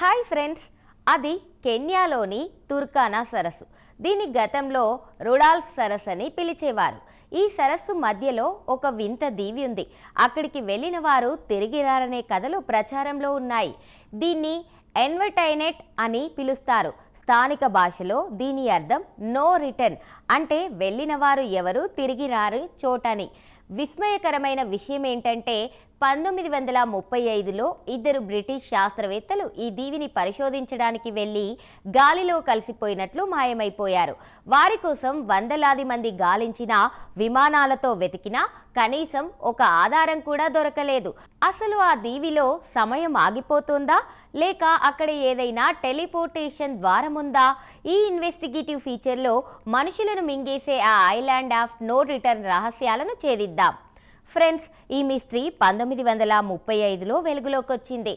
Hi friends, అది కెన్యాలోని Turkana సరస్సు. దీని గతంలో రుడాల్ఫ్ సరస్సు అని పిలిచేవారు. ఈ సరస్సు మధ్యలో ఒక వింత దీవి ఉంది. అక్కడికి వెళ్ళిన వారు తిరిగి రారనే కథలు ప్రచారంలో ఉన్నాయి. దీన్ని ఎన్వటైనెట్ అని పిలుస్తారు. స్థానిక భాషలో దీని అర్థం నో రిటర్న్, అంటే వెళ్ళిన వారు ఎవరు తిరిగి రారు చోటని. విస్మయకరమైన విషయం ఏంటంటే 1935లో ఇద్దరు బ్రిటిష్ శాస్త్రవేత్తలు ఈ దీవిని పరిశోధించడానికి వెళ్ళి గాలిలో కలిసిపోయినట్లు మాయమైపోయారు. వారి కోసం వందలాది మంది గాలించిన విమానాలతో వెతికినా కనీసం ఒక ఆధారం కూడా దొరకలేదు. అసలు ఆ దీవిలో సమయం ఆగిపోతుందా, లేక అక్కడ ఏదైనా టెలిపోర్టేషన్ ద్వారం ఉందా? ఈ ఇన్వెస్టిగేటివ్ ఫీచర్లో మనుషులను మింగేసే ఆ ఐలాండ్ ఆఫ్ నో రిటర్న్ రహస్యాలను ఛేదిద్దాం. ఫ్రెండ్స్, ఈ మిస్టరీ 1935లో వెలుగులోకి వచ్చింది.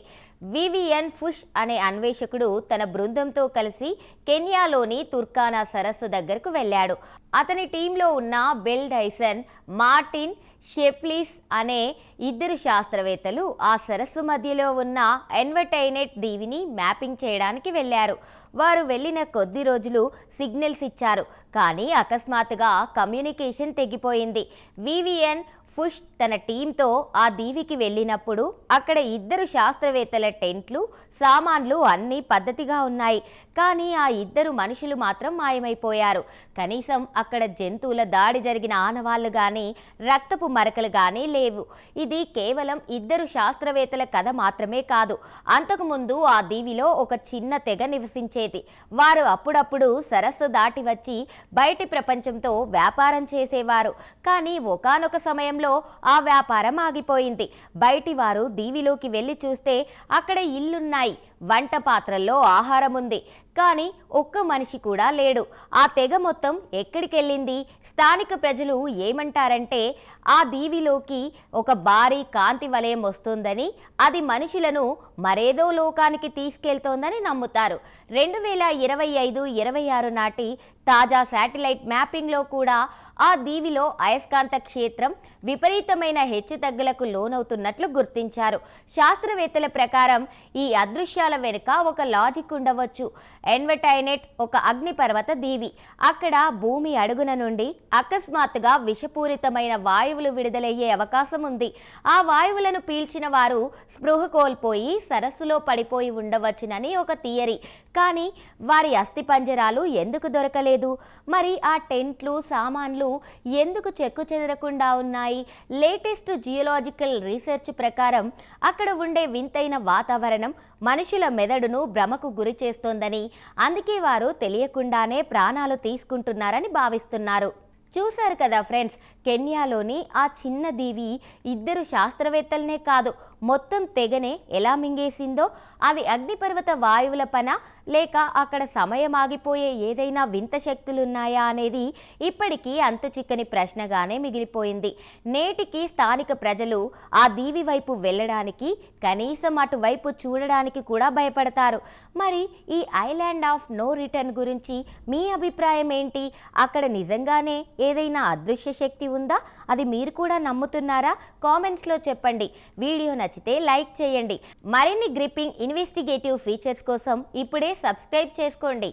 వివియన్ ఫుష్ అనే అన్వేషకుడు తన బృందంతో కలిసి కెన్యాలోని తుర్కానా సరస్సు దగ్గరకు వెళ్ళాడు. అతని టీంలో ఉన్న బెల్ డైసన్, మార్టిన్ షెప్లీస్ అనే ఇద్దరు శాస్త్రవేత్తలు ఆ సరస్సు మధ్యలో ఉన్న ఎన్వటైనెట్ దీవిని మ్యాపింగ్ చేయడానికి వెళ్ళారు. వారు వెళ్ళిన కొద్ది రోజులు సిగ్నల్స్ ఇచ్చారు, కానీ అకస్మాత్తుగా కమ్యూనికేషన్ తెగిపోయింది. వివియన్ ఫుష్ తన టీంతో ఆ దీవికి వెళ్ళినప్పుడు అక్కడ ఇద్దరు శాస్త్రవేత్తల టెంట్లు, సామాన్లు అన్నీ పద్ధతిగా ఉన్నాయి. కానీ ఆ ఇద్దరు మనుషులు మాత్రం మాయమైపోయారు. కనీసం అక్కడ జంతువుల దాడి జరిగిన ఆనవాళ్లు కానీ రక్తపు మరకలు కానీ లేవు. ఇది కేవలం ఇద్దరు శాస్త్రవేత్తల కథ మాత్రమే కాదు. అంతకుముందు ఆ దీవిలో ఒక చిన్న తెగ నివసించేది. వారు అప్పుడప్పుడు సరస్సు దాటి వచ్చి బయటి ప్రపంచంతో వ్యాపారం చేసేవారు. కానీ ఒకానొక సమయంలో ఆ వ్యాపారం ఆగిపోయింది. బయటి వారు దీవిలోకి వెళ్ళి చూస్తే అక్కడ ఇల్లున్నాయి, వంట పాత్రల్లో ఆహారం ఉంది, కానీ ఒక్క మనిషి కూడా లేడు. ఆ తెగ మొత్తం ఎక్కడికెళ్ళింది? స్థానిక ప్రజలు ఏమంటారంటే ఆ దీవిలోకి ఒక భారీ కాంతి వలయం వస్తుందని, అది మనుషులను మరేదో లోకానికి తీసుకెళ్తోందని నమ్ముతారు. 2025-26 నాటి తాజా శాటిలైట్ మ్యాపింగ్లో కూడా ఆ దీవిలో అయస్కాంత క్షేత్రం విపరీతమైన హెచ్చుతగ్గులకు లోనవుతున్నట్లు గుర్తించారు. శాస్త్రవేత్తల ప్రకారం ఈ అదృశ్యాల వెనుక ఒక లాజిక్ ఉండవచ్చు. ఎన్వటైనెట్ ఒక అగ్నిపర్వత దీవి. అక్కడ భూమి అడుగున నుండి అకస్మాత్తుగా విషపూరితమైన వాయువులు విడుదలయ్యే అవకాశం ఉంది. ఆ వాయువులను పీల్చిన వారు స్పృహ కోల్పోయి సరస్సులో పడిపోయి ఉండవచ్చునని ఒక థియరీ. కానీ వారి అస్థిపంజరాలు ఎందుకు దొరకలేదు? మరి ఆ టెంట్లు, సామాన్లు ఎందుకు చెక్కు చెదరకుండా ఉన్నాయి? లేటెస్ట్ జియోలాజికల్ రీసెర్చ్ ప్రకారం అక్కడ ఉండే వింతైన వాతావరణం మనుషుల మెదడును భ్రమకు గురి చేస్తోందని, అందుకే వారు తెలియకుండానే ప్రాణాలు తీసుకుంటున్నారని భావిస్తున్నారు. చూశారు కదా ఫ్రెండ్స్, కెన్యాలోని ఆ చిన్న దీవి ఇద్దరు శాస్త్రవేత్తలనే కాదు, మొత్తం తెగనే ఎలా మింగేసిందో. అది అగ్నిపర్వత వాయువుల పన, లేక అక్కడ సమయం ఆగిపోయే ఏదైనా వింత శక్తులున్నాయా అనేది ఇప్పటికీ అంతు చిక్కని ప్రశ్నగానే మిగిలిపోయింది. నేటికి స్థానిక ప్రజలు ఆ దీవి వైపు వెళ్ళడానికి, కనీసం అటువైపు చూడడానికి కూడా భయపడతారు. మరి ఈ ఐలాండ్ ఆఫ్ నో రిటర్న్ గురించి మీ అభిప్రాయం ఏంటి? అక్కడ నిజంగానే ఏదైనా అదృశ్య శక్తి ఉందా? అది మీరు కూడా నమ్ముతున్నారా? కామెంట్స్లో చెప్పండి. వీడియో నచ్చితే లైక్ చేయండి. మరిన్ని గ్రిప్పింగ్ ఇన్వెస్టిగేటివ్ ఫీచర్స్ కోసం ఇప్పుడే సబ్స్క్రైబ్ చేసుకోండి.